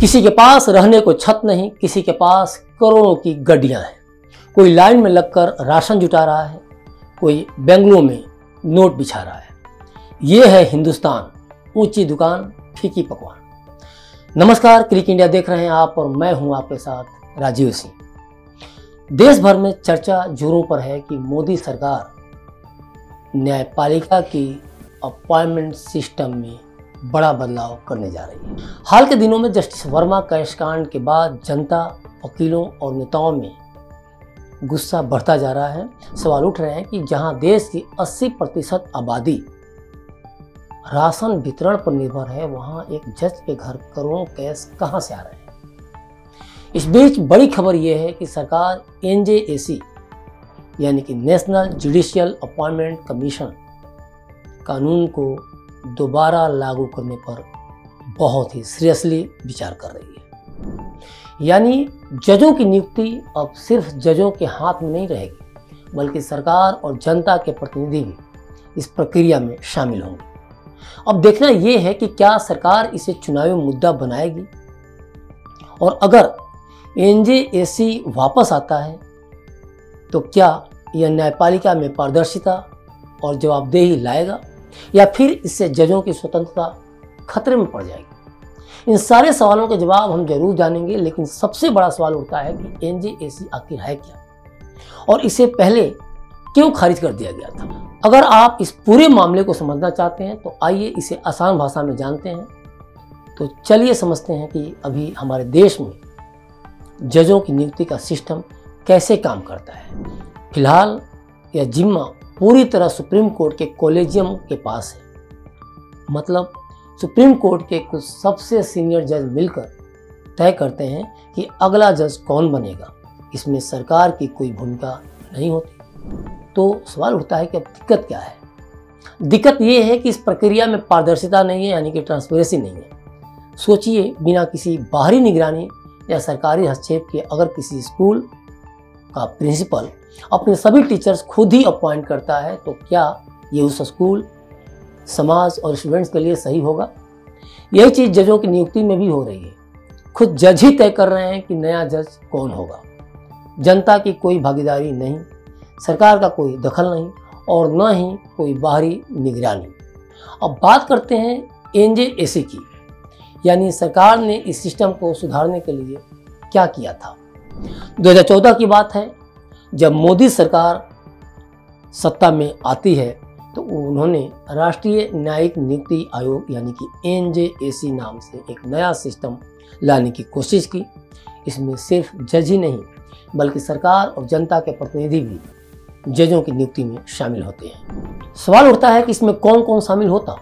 किसी के पास रहने को छत नहीं, किसी के पास करोड़ों की गड्डियां हैं। कोई लाइन में लगकर राशन जुटा रहा है, कोई बेंगलों में नोट बिछा रहा है। ये है हिंदुस्तान, ऊंची दुकान फीकी पकवान। नमस्कार, क्लिक इंडिया देख रहे हैं आप और मैं हूं आपके साथ राजीव सिंह। देश भर में चर्चा जोरों पर है कि मोदी सरकार न्यायपालिका की अपॉइंटमेंट सिस्टम में बड़ा बदलाव करने जा रही है। हाल के दिनों में जस्टिस वर्मा कैशकांड के बाद जनता, वकीलों और नेताओं में गुस्सा बढ़ता जा रहा है। सवाल उठ रहे हैं कि जहां देश की 80% आबादी राशन वितरण पर निर्भर है, वहां एक जज के घर करोड़ों केस कहां से आ रहे हैं। इस बीच बड़ी खबर यह है कि सरकार NJAC यानी कि नेशनल जुडिशियल अपॉइंटमेंट कमीशन कानून को दोबारा लागू करने पर बहुत ही सीरियसली विचार कर रही है। यानी जजों की नियुक्ति अब सिर्फ जजों के हाथ में नहीं रहेगी, बल्कि सरकार और जनता के प्रतिनिधि भी इस प्रक्रिया में शामिल होंगे। अब देखना यह है कि क्या सरकार इसे चुनावी मुद्दा बनाएगी, और अगर NJAC वापस आता है तो क्या यह न्यायपालिका में पारदर्शिता और जवाबदेही लाएगा, या फिर इससे जजों की स्वतंत्रता खतरे में पड़ जाएगी। इन सारे सवालों के जवाब हम जरूर जानेंगे, लेकिन सबसे बड़ा सवाल उठता है कि NJAC आखिर है क्या और इसे पहले क्यों खारिज कर दिया गया था। अगर आप इस पूरे मामले को समझना चाहते हैं तो आइए इसे आसान भाषा में जानते हैं। तो चलिए समझते हैं कि अभी हमारे देश में जजों की नियुक्ति का सिस्टम कैसे काम करता है। फिलहाल यह जिम्मा पूरी तरह सुप्रीम कोर्ट के कॉलेजियम के पास है। मतलब सुप्रीम कोर्ट के कुछ सबसे सीनियर जज मिलकर तय करते हैं कि अगला जज कौन बनेगा। इसमें सरकार की कोई भूमिका नहीं होती। तो सवाल उठता है कि अब दिक्कत क्या है। दिक्कत यह है कि इस प्रक्रिया में पारदर्शिता नहीं है, यानी कि ट्रांसपेरेंसी नहीं है। सोचिए, बिना किसी बाहरी निगरानी या सरकारी हस्तक्षेप के अगर किसी स्कूल का प्रिंसिपल अपने सभी टीचर्स खुद ही अपॉइंट करता है, तो क्या ये उस स्कूल, समाज और स्टूडेंट्स के लिए सही होगा? यही चीज़ जजों की नियुक्ति में भी हो रही है। खुद जज ही तय कर रहे हैं कि नया जज कौन होगा। जनता की कोई भागीदारी नहीं, सरकार का कोई दखल नहीं और न ही कोई बाहरी निगरानी। अब बात करते हैं NJAC की, यानी सरकार ने इस सिस्टम को सुधारने के लिए क्या किया था। 2014 की बात है, जब मोदी सरकार सत्ता में आती है तो उन्होंने राष्ट्रीय न्यायिक नियुक्ति आयोग यानी कि NJAC नाम से एक नया सिस्टम लाने की कोशिश की। इसमें सिर्फ जज ही नहीं, बल्कि सरकार और जनता के प्रतिनिधि भी जजों की नियुक्ति में शामिल होते हैं। सवाल उठता है कि इसमें कौन कौन शामिल होता।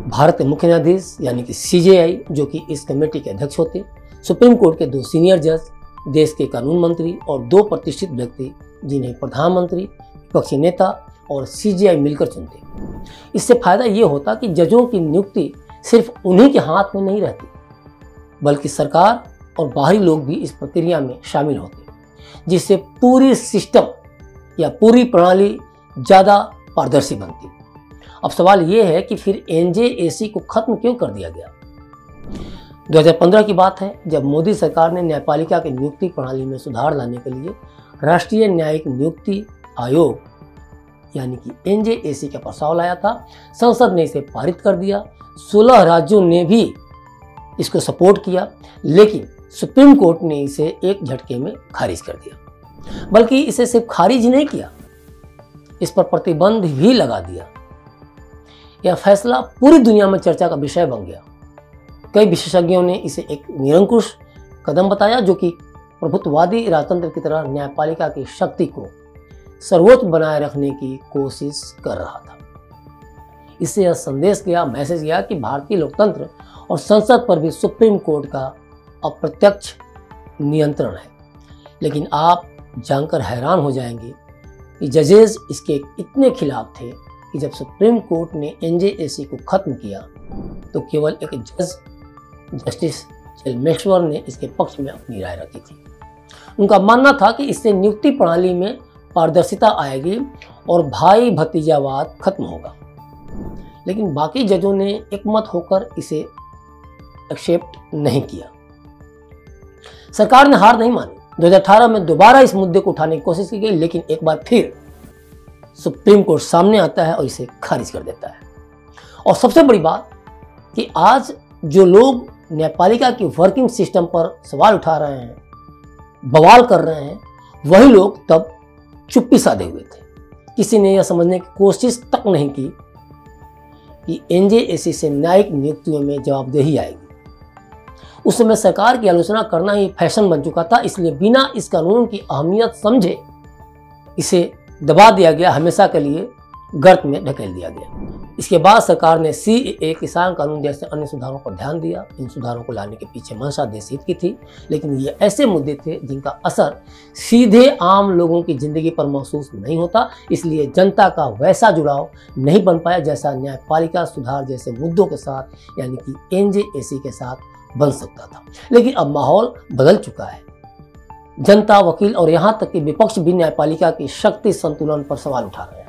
भारत के मुख्य न्यायाधीश यानी कि CJI, जो कि इस कमेटी के अध्यक्ष होते, सुप्रीम कोर्ट के 2 सीनियर जज, देश के कानून मंत्री और 2 प्रतिष्ठित व्यक्ति जिन्हें प्रधानमंत्री, विपक्षी नेता और CJI मिलकर चुनते। इससे फायदा ये होता कि जजों की नियुक्ति सिर्फ उन्हीं के हाथ में नहीं रहती, बल्कि सरकार और बाहरी लोग भी इस प्रक्रिया में शामिल होते, जिससे पूरी सिस्टम या पूरी प्रणाली ज़्यादा पारदर्शी बनती। अब सवाल ये है कि फिर NJAC को खत्म क्यों कर दिया गया। 2015 की बात है, जब मोदी सरकार ने न्यायपालिका की नियुक्ति प्रणाली में सुधार लाने के लिए राष्ट्रीय न्यायिक नियुक्ति आयोग यानी कि NJAC का प्रस्ताव लाया था। संसद ने इसे पारित कर दिया। 16 राज्यों ने भी इसको सपोर्ट किया, लेकिन सुप्रीम कोर्ट ने इसे एक झटके में खारिज कर दिया। बल्कि इसे सिर्फ खारिज नहीं किया, इस पर प्रतिबंध भी लगा दिया। यह फैसला पूरी दुनिया में चर्चा का विषय बन गया। कई विशेषज्ञों ने इसे एक निरंकुश कदम बताया, जो कि प्रभुत्ववादी राजतंत्र की तरह न्यायपालिका की शक्ति को सर्वोच्च बनाए रखने की कोशिश कर रहा था। इससे यह संदेश गया, मैसेज गया कि भारतीय लोकतंत्र और संसद पर भी सुप्रीम कोर्ट का अप्रत्यक्ष नियंत्रण है। लेकिन आप जानकर हैरान हो जाएंगे कि जजेस इसके इतने खिलाफ थे कि जब सुप्रीम कोर्ट ने NJAC को खत्म किया तो केवल एक जज जस्टिस चेलमेश्वर ने इसके पक्ष में अपनी राय रखी थी। उनका मानना था कि इससे नियुक्ति प्रणाली में पारदर्शिता आएगी और भाई भतीजावाद खत्म होगा। लेकिन बाकी जजों ने एकमत होकर इसे एक्सेप्ट नहीं किया। सरकार ने हार नहीं मानी। 2018 में दोबारा इस मुद्दे को उठाने की कोशिश की गई, लेकिन एक बार फिर सुप्रीम कोर्ट सामने आता है और इसे खारिज कर देता है। और सबसे बड़ी बात कि आज जो लोग न्यायपालिका की वर्किंग सिस्टम पर सवाल उठा रहे हैं, बवाल कर रहे हैं, वही लोग तब चुप्पी साधे हुए थे। किसी ने यह समझने की कोशिश तक नहीं की कि एनजेएसी से न्यायिक नियुक्तियों में जवाबदेही आएगी। उस समय सरकार की आलोचना करना ही फैशन बन चुका था, इसलिए बिना इस कानून की अहमियत समझे इसे दबा दिया गया, हमेशा के लिए गर्त में ढकेल दिया गया। इसके बाद सरकार ने सीएए, किसान कानून जैसे अन्य सुधारों पर ध्यान दिया। इन सुधारों को लाने के पीछे मंशा देश हित की थी, लेकिन ये ऐसे मुद्दे थे जिनका असर सीधे आम लोगों की जिंदगी पर महसूस नहीं होता, इसलिए जनता का वैसा जुड़ाव नहीं बन पाया जैसा न्यायपालिका सुधार जैसे मुद्दों के साथ, यानी कि एनजेएसी के साथ बन सकता था। लेकिन अब माहौल बदल चुका है। जनता, वकील और यहाँ तक कि विपक्ष भी न्यायपालिका की शक्ति संतुलन पर सवाल उठा रहे हैं।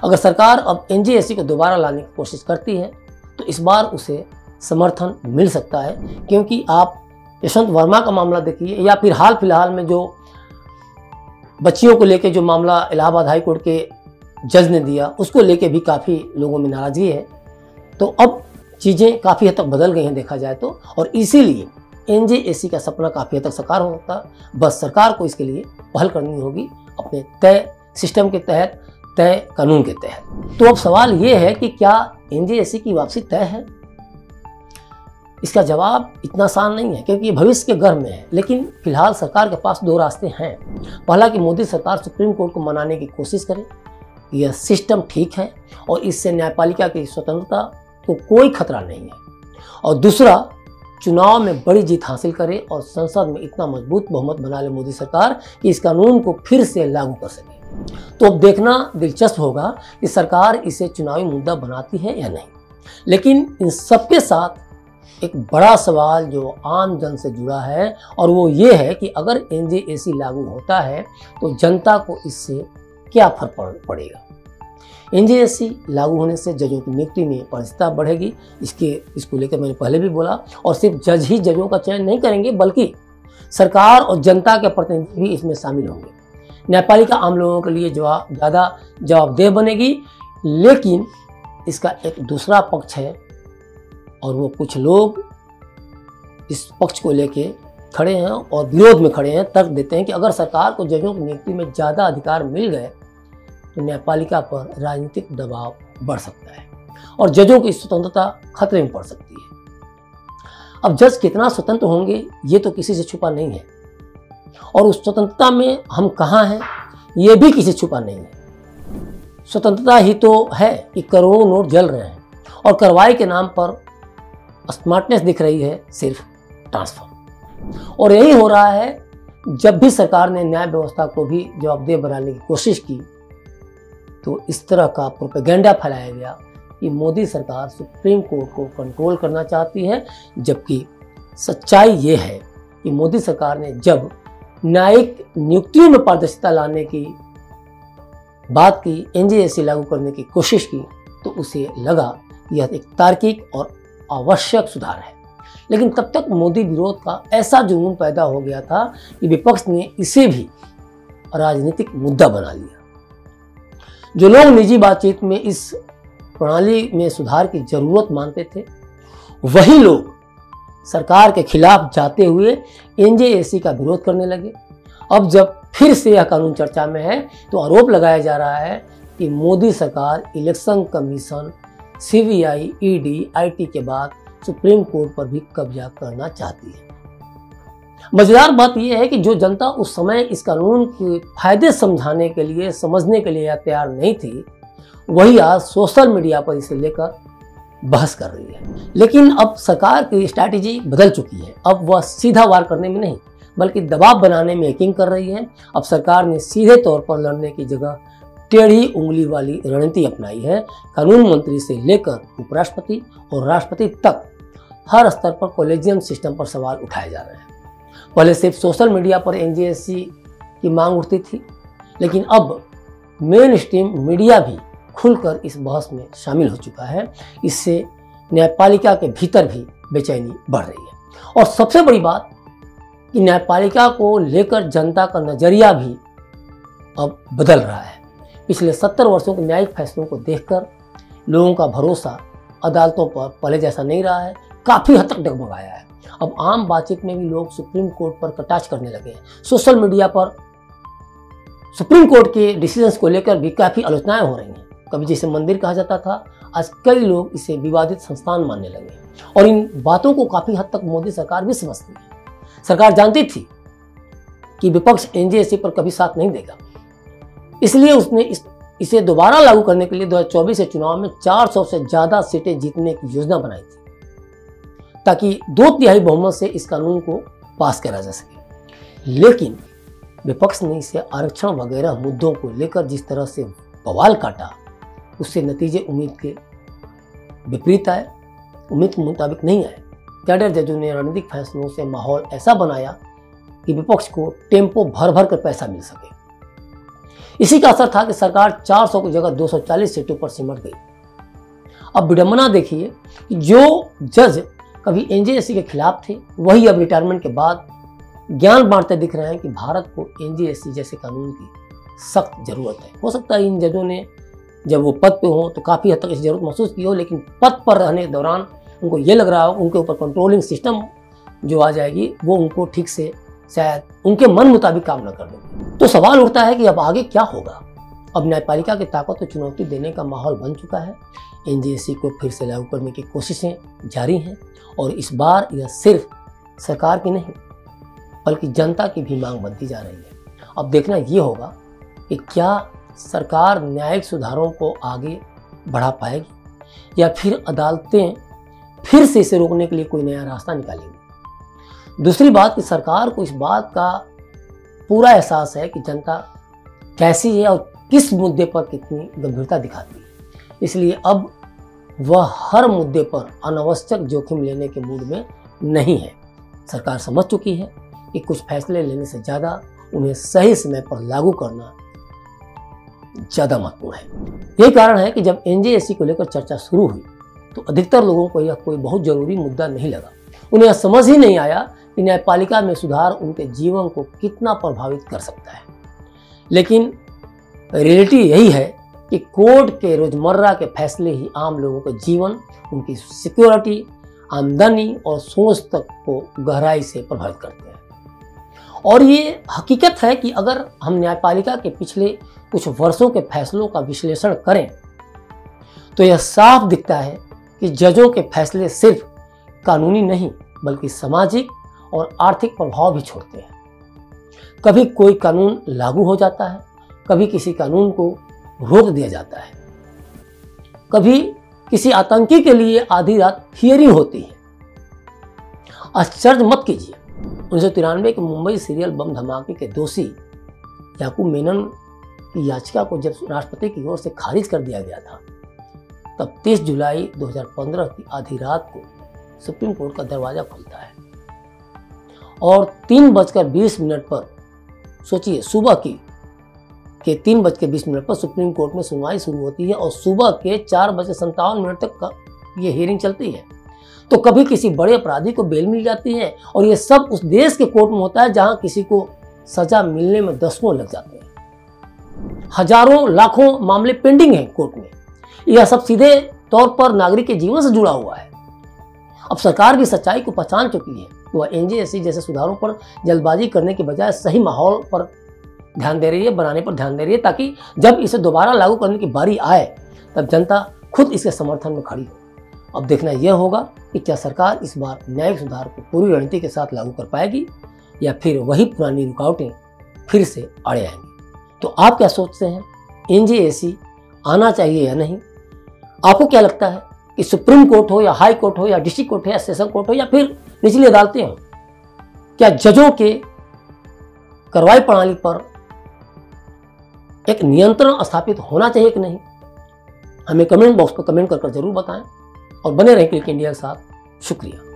अगर सरकार अब एनजेएसी को दोबारा लाने की कोशिश करती है तो इस बार उसे समर्थन मिल सकता है, क्योंकि आप यशवंत वर्मा का मामला देखिए, या फिर हाल फिलहाल में जो बच्चियों को लेकर जो मामला इलाहाबाद हाई कोर्ट के जज ने दिया, उसको लेकर भी काफ़ी लोगों में नाराजगी है। तो अब चीज़ें काफ़ी हद तक बदल गई हैं देखा जाए तो, और इसीलिए एनजेएसी का सपना काफ़ी हद तक साकार हो सकता है। बस सरकार को इसके लिए पहल करनी होगी, अपने तय सिस्टम के तहत, तय कानून के तहत। तो अब सवाल ये है कि क्या एनजेएसी की वापसी तय है? इसका जवाब इतना आसान नहीं है, क्योंकि ये भविष्य के गर्भ में है। लेकिन फिलहाल सरकार के पास दो रास्ते हैं। पहला कि मोदी सरकार सुप्रीम कोर्ट को मनाने की कोशिश करे, यह सिस्टम ठीक है और इससे न्यायपालिका की स्वतंत्रता को कोई खतरा नहीं है। और दूसरा, चुनाव में बड़ी जीत हासिल करे और संसद में इतना मजबूत बहुमत बना ले मोदी सरकार कि इस कानून को फिर से लागू कर सके। तो अब देखना दिलचस्प होगा कि सरकार इसे चुनावी मुद्दा बनाती है या नहीं। लेकिन इन सबके साथ एक बड़ा सवाल जो आम जन से जुड़ा है, और वो ये है कि अगर एनजेएसी लागू होता है तो जनता को इससे क्या फर्क पड़ेगा। एनजेएसी लागू होने से जजों की नियुक्ति में पारदर्शिता बढ़ेगी, इसको लेकर मैंने पहले भी बोला। और सिर्फ जज ही जजों का चयन नहीं करेंगे, बल्कि सरकार और जनता के प्रतिनिधि भी इसमें शामिल होंगे। न्यायपालिका आम लोगों के लिए ज़्यादा जवाबदेह बनेगी। लेकिन इसका एक दूसरा पक्ष है, और वो कुछ लोग इस पक्ष को लेके खड़े हैं और विरोध में खड़े हैं, तर्क देते हैं कि अगर सरकार को जजों की नियुक्ति में ज़्यादा अधिकार मिल गए तो न्यायपालिका पर राजनीतिक दबाव बढ़ सकता है और जजों की स्वतंत्रता खतरे में पड़ सकती है। अब जज कितना स्वतंत्र होंगे ये तो किसी से छुपा नहीं है, और उस स्वतंत्रता में हम कहाँ हैं ये भी किसी से छुपा नहीं है। स्वतंत्रता ही तो है कि करोड़ों नोट जल रहे हैं और कार्रवाई के नाम पर स्मार्टनेस दिख रही है सिर्फ ट्रांसफर। और यही हो रहा है जब भी सरकार ने न्याय व्यवस्था को भी जवाबदेह बनाने की कोशिश की तो इस तरह का प्रोपेगेंडा फैलाया गया कि मोदी सरकार सुप्रीम कोर्ट को कंट्रोल करना चाहती है, जबकि सच्चाई ये है कि मोदी सरकार ने जब न्यायिक नियुक्तियों में पारदर्शिता लाने की बात की, एनजेएसी लागू करने की कोशिश की, तो उसे लगा यह एक तार्किक और आवश्यक सुधार है। लेकिन तब तक मोदी विरोध का ऐसा जुनून पैदा हो गया था कि विपक्ष ने इसे भी राजनीतिक मुद्दा बना लिया। जो लोग निजी बातचीत में इस प्रणाली में सुधार की जरूरत मानते थे, वही लोग सरकार के खिलाफ जाते हुए एनजेएसी का विरोध करने लगे। अब जब फिर से यह कानून चर्चा में है तो आरोप लगाया जा रहा है कि मोदी सरकार election commission, CBI, ED, IT के बाद सुप्रीम कोर्ट पर भी कब्जा करना चाहती है। मजेदार बात यह है कि जो जनता उस समय इस कानून के फायदे समझाने के लिए, समझने के लिए तैयार नहीं थी, वही आज सोशल मीडिया पर इसे लेकर बहस कर रही है। लेकिन अब सरकार की स्ट्रैटेजी बदल चुकी है। अब वह सीधा वार करने में नहीं बल्कि दबाव बनाने में यकीन कर रही है। अब सरकार ने सीधे तौर पर लड़ने की जगह टेढ़ी उंगली वाली रणनीति अपनाई है। कानून मंत्री से लेकर उपराष्ट्रपति और राष्ट्रपति तक हर स्तर पर कॉलेजियम सिस्टम पर सवाल उठाए जा रहे हैं। पहले सिर्फ सोशल मीडिया पर एनजेएसी की मांग उठती थी, लेकिन अब मेन स्ट्रीम मीडिया भी खुलकर इस बहस में शामिल हो चुका है। इससे न्यायपालिका के भीतर भी बेचैनी बढ़ रही है। और सबसे बड़ी बात कि न्यायपालिका को लेकर जनता का नजरिया भी अब बदल रहा है। पिछले 70 वर्षों के न्यायिक फैसलों को देखकर लोगों का भरोसा अदालतों पर पहले जैसा नहीं रहा है, काफी हद तक डगमगाया है। अब आम बातचीत में भी लोग सुप्रीम कोर्ट पर कटाक्ष करने लगे हैं। सोशल मीडिया पर सुप्रीम कोर्ट के डिसीजंस को लेकर भी काफी आलोचनाएं हो रही हैं। कभी जिसे मंदिर कहा जाता था, आज कई लोग इसे विवादित संस्थान मानने लगे और इन बातों को काफी हद तक मोदी सरकार भी समझती है। सरकार जानती थी कि विपक्ष एनजेएसी पर कभी साथ नहीं देगा, इसलिए उसने इसे दोबारा लागू करने के लिए 2024 के चुनाव में 400 से ज्यादा सीटें जीतने की योजना बनाई थी ताकि 2/3 बहुमत से इस कानून को पास करा जा सके। लेकिन विपक्ष ने इसे आरक्षण वगैरह मुद्दों को लेकर जिस तरह से बवाल काटा, उससे नतीजे उम्मीद के विपरीत आए, उम्मीद के मुताबिक नहीं आए। कैडर जजों ने रणनीतिक फैसलों से माहौल ऐसा बनाया कि विपक्ष को टेम्पो भर भर कर पैसा मिल सके। इसी का असर था कि सरकार 400 की जगह 240 सीटों पर सिमट गई। अब विडंबना देखिए कि जो जज कभी एनजेएसी के खिलाफ थे, वही अब रिटायरमेंट के बाद ज्ञान बांटते दिख रहे हैं कि भारत को एनजेएसी जैसे कानून की सख्त जरूरत है। हो सकता है इन जजों ने जब वो पद पे हो तो काफी हद तक इस जरूरत महसूस की हो, लेकिन पद पर रहने के दौरान उनको ये लग रहा हो उनके ऊपर कंट्रोलिंग सिस्टम जो आ जाएगी वो उनको ठीक से शायद उनके मन मुताबिक काम न कर देगी। तो सवाल उठता है कि अब आगे क्या होगा। अब न्यायपालिका की ताकत को चुनौती देने का माहौल बन चुका है। एनजेएसी को फिर से लागू करने की कोशिशें जारी हैं और इस बार यह सिर्फ सरकार की नहीं बल्कि जनता की भी मांग बनती जा रही है। अब देखना ये होगा कि क्या सरकार न्यायिक सुधारों को आगे बढ़ा पाएगी या फिर अदालतें फिर से इसे रोकने के लिए कोई नया रास्ता निकालेंगी। दूसरी बात कि सरकार को इस बात का पूरा एहसास है कि जनता कैसी है और किस मुद्दे पर कितनी गंभीरता दिखाती है, इसलिए अब वह हर मुद्दे पर अनावश्यक जोखिम लेने के मूड में नहीं है। सरकार समझ चुकी है कि कुछ फैसले लेने से ज़्यादा उन्हें सही समय पर लागू करना ज़्यादा महत्वपूर्ण है। यही कारण है कि जब एनजेएसी को लेकर चर्चा शुरू हुई तो अधिकतर लोगों को यह कोई बहुत जरूरी मुद्दा नहीं लगा। उन्हें यह समझ ही नहीं आया कि न्यायपालिका में सुधार उनके जीवन को कितना प्रभावित कर सकता है। लेकिन रियलिटी यही है कि कोर्ट के रोजमर्रा के फैसले ही आम लोगों के जीवन, उनकी सिक्योरिटी, आमदनी और सोच तक को गहराई से प्रभावित करते हैं। और ये हकीकत है कि अगर हम न्यायपालिका के पिछले कुछ वर्षों के फैसलों का विश्लेषण करें तो यह साफ दिखता है कि जजों के फैसले सिर्फ कानूनी नहीं बल्कि सामाजिक और आर्थिक प्रभाव भी छोड़ते हैं। कभी कोई कानून लागू हो जाता है, कभी किसी कानून को रोक दिया जाता है, कभी किसी आतंकी के लिए आधी रात हियरिंग होती है। आश्चर्य मत कीजिए, 1993 के मुंबई सीरियल बम धमाके के दोषी याकूब मेनन की याचिका को जब राष्ट्रपति की ओर से खारिज कर दिया गया था, तब 30 जुलाई 2015 की आधी रात को सुप्रीम कोर्ट का दरवाजा खुलता है और 3:20 पर, सोचिए सुबह के 3:20 पर सुप्रीम कोर्ट में सुनवाई शुरू होती है और सुबह के 4:57 तक ये हियरिंग चलती है। तो कभी किसी बड़े अपराधी को बेल मिल जाती है और ये सब उस देश के कोर्ट में होता है जहां किसी को सजा मिलने में दशकों लग जाते हैं। हजारों लाखों मामले पेंडिंग हैं कोर्ट में। यह सब सीधे तौर पर नागरिक के जीवन से जुड़ा हुआ है। अब सरकार भी सच्चाई को पहचान चुकी है। वह एनजेएसी जैसे सुधारों पर जल्दबाजी करने के बजाय सही माहौल पर ध्यान दे रही है, बनाने पर ध्यान दे रही है, ताकि जब इसे दोबारा लागू करने की बारी आए तब जनता खुद इसके समर्थन में खड़ी हो। अब देखना यह होगा कि क्या सरकार इस बार न्यायिक सुधार को पूरी रणनीति के साथ लागू कर पाएगी या फिर वही पुरानी रुकावटें फिर से अड़े आएंगी। तो आप क्या सोचते हैं, एनजेएसी आना चाहिए या नहीं? आपको क्या लगता है कि सुप्रीम कोर्ट हो या हाई कोर्ट हो या डिस्ट्रिक्ट कोर्ट हो या सेशन कोर्ट हो या फिर निचली अदालतें हो, क्या जजों के कार्रवाई प्रणाली पर एक नियंत्रण स्थापित होना चाहिए कि नहीं? हमें कमेंट बॉक्स पर कमेंट कर जरूर बताएं और बने रहें क्लिक इंडिया के साथ। शुक्रिया।